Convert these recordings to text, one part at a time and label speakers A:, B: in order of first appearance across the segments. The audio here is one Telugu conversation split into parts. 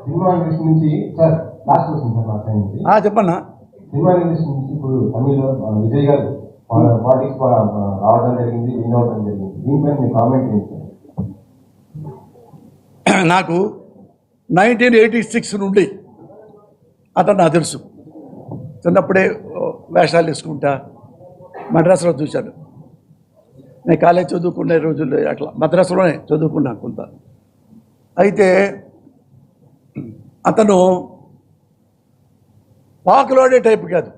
A: సినిమా ఇండస్ట్రీ నుంచి సార్ లాస్ట్ క్వశ్చన్ సార్ మా టైం నుంచి
B: చెప్పన్నా.
A: సినిమా ఇండస్ట్రీ నుంచి ఇప్పుడు తమిళ్లో విజయ్ గారు పార్టీస్ రావడం జరిగింది, విన్ అవడం జరిగింది. దీనిపై మీ కామెంట్ ఏంటి సార్?
B: నాకు 1986 నుండి అతను నాకు తెలుసు. చిన్నప్పుడే వేషాలు వేసుకుంటా మద్రాసులో చూశాను. నేను కాలేజ్ చదువుకునే రోజుల్లో అట్లా మద్రాసులోనే చదువుకున్నాను కొంత. అయితే అతను పాకులాడే టైప్ కాదు,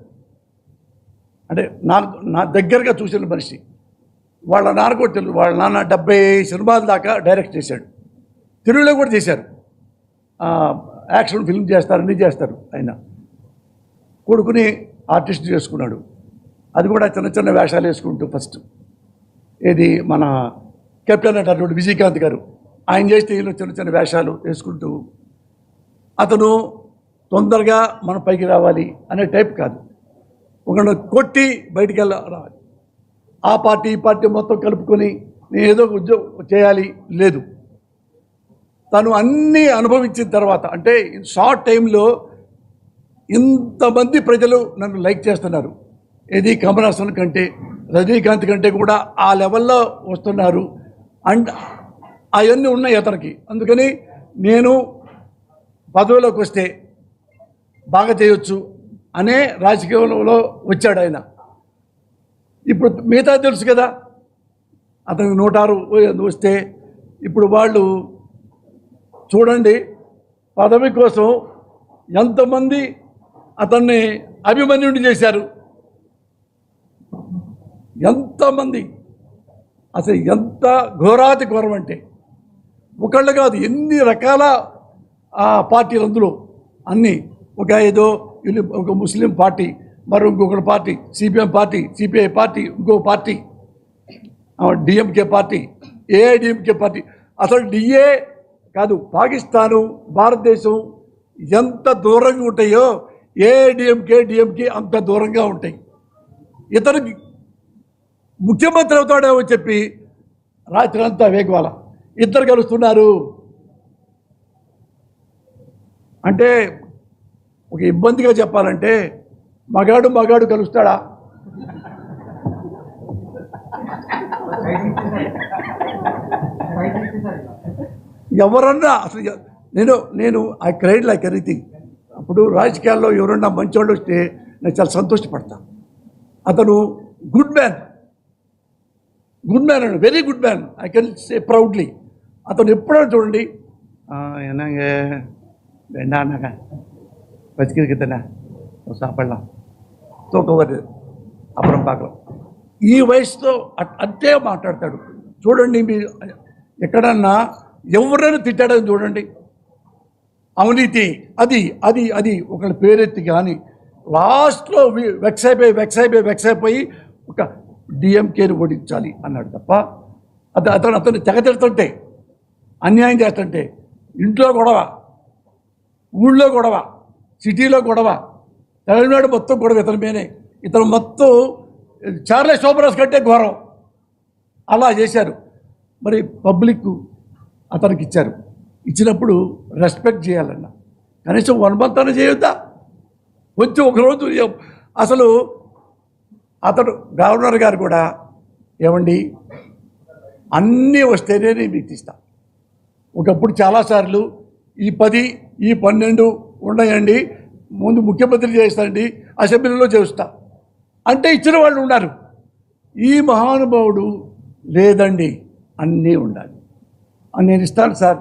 B: అంటే నా దగ్గరగా చూసిన మనిషి. వాళ్ళ నాన్న కూడా తెలుసు. వాళ్ళ నాన్న 70 సినిమాల దాకా డైరెక్ట్ చేశాడు, తెలుగులో కూడా చేశారు. యాక్షన్ ఫిల్మ్ చేస్తారు, అన్నీ చేస్తారు. ఆయన కొడుకుని ఆర్టిస్ట్ చేసుకున్నాడు. అది కూడా చిన్న చిన్న వేషాలు వేసుకుంటూ ఫస్ట్ ఏది మన కెప్టెన్ అంటారు విజయకాంత్ గారు, ఆయన చేస్తే ఈయన చిన్న చిన్న వేషాలు వేసుకుంటూ అతను తొందరగా మన పైకి రావాలి అనే టైప్ కాదు. ఒకళ్ళు కొట్టి బయటికి రావాలి, ఆ పార్టీ ఈ పార్టీ మొత్తం కలుపుకొని నేను ఏదో ఉద్యోగం చేయాలి లేదు. తను అన్నీ అనుభవించిన తర్వాత, అంటే షార్ట్ టైంలో ఇంతమంది ప్రజలు నన్ను లైక్ చేస్తున్నారు. ఏది కమల్ హాసన్ కంటే రజనీకాంత్ కంటే కూడా ఆ లెవెల్లో వస్తున్నారు. అండ్ అవన్నీ ఉన్నాయి అతనికి. అందుకని నేను పదవిలోకి వస్తే బాగా చేయొచ్చు అనే రాజకీయంలో వచ్చాడు ఆయన. ఇప్పుడు మిగతా తెలుసు కదా, అతనికి 106 వస్తే ఇప్పుడు వాళ్ళు చూడండి పదవి కోసం ఎంతమంది అతన్ని అభిమన్యుడిని చేశారు. ఎంతమంది, అసలు ఎంత ఘోరాతి ఘోరం అంటే ఒకళ్ళు కాదు, ఎన్ని రకాల పార్టీలు అందులో అన్నీ. ఒక ముస్లిం పార్టీ, మరి ఇంకొకటి party CPM party, CPI party, ఇంకో party DMK party, AIADMK party. అసలు డిఏ కాదు, పాకిస్తాను భారతదేశం ఎంత దూరంగా ఉంటాయో ఏఐడిఎంకే డిఎంకే అంత దూరంగా ఉంటాయి. ఇతనికి ముఖ్యమంత్రి అవుతాడేమో చెప్పి రాత్రి అంతా వేగవాల ఇద్దరు కలుస్తున్నారు. అంటే ఒక ఇబ్బందిగా చెప్పాలంటే మగాడు కలుస్తాడా? ఎవరన్నా అసలు నేను ఐ క్రైడ్ లైక్ ఎనీథింగ్. అప్పుడు రాజకీయాల్లో ఎవరన్నా మంచోళ్ళు వస్తే నేను చాలా సంతోషపడతా. అతను గుడ్ మ్యాన్ అండి, very good man, I can say proudly. అతను ఎప్పుడైనా చూడండి என்னங்க வேண்டானாங்க வச்சுக்கிறதுண்ணா சாப்பிடலாம் తూకం వద్దు అప్పుడు பார்க்கலாம். ఈ వయసుతో అంతే మాట్లాడతాడు. చూడండి, మీరు ఎక్కడన్నా ఎవరైనా తిట్టాడని చూడండి, అవినీతి అది అది అది ఒకళ్ళ పేరెత్తి కానీ లాస్ట్లో వెక్స్ అయిపోయి ఒక డిఎంకేని ఓడించాలి అన్నాడు తప్ప అతను తెగతిడుతుంటే, అన్యాయం చేస్తుంటే, ఇంట్లో గొడవ, ఊళ్ళో గొడవ, సిటీలో గొడవ, తమిళనాడు మొత్తం గొడవ ఇతని మీదే. ఇతను మొత్తం చార్లెస్ సోబరాస్ కంటే ఘోరం అలా చేశారు. మరి పబ్లిక్ అతనికి ఇచ్చారు. ఇచ్చినప్పుడు రెస్పెక్ట్ చేయాలన్న, కనీసం 1 month అన్న చేయొద్దా? కొంచెం ఒకరోజు అసలు అతడు గవర్నర్ గారు కూడా ఏమండి అన్నీ వస్తేనే నేను మీకు ఇస్తా. ఒకప్పుడు చాలాసార్లు ఈ 10 ఈ 12 ఉన్నాయండి, ముందు ముఖ్యమంత్రి చేస్తానండి, అసెంబ్లీలో చేస్తా అంటే ఇచ్చిన వాళ్ళు ఉన్నారు. ఈ మహానుభావుడు లేదండి అన్నీ ఉండాలి, నేను ఇస్తాను సార్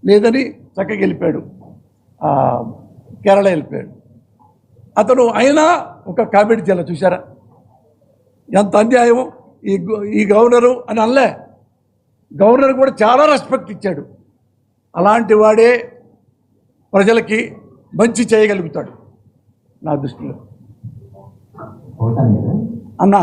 B: లేదని చక్కగా వెళ్ళిపోయాడు, కేరళ వెళ్ళిపోయాడు. అతను అయినా ఒక కామెడీ చేయాలి. చూసారా ఎంత అన్యాయం ఈ గవర్నరు అని అనలే. గవర్నర్ కూడా చాలా రెస్పెక్ట్ ఇచ్చాడు. అలాంటి వాడే ప్రజలకి మంచి చేయగలుగుతాడు నా దృష్టిలో. అన్నా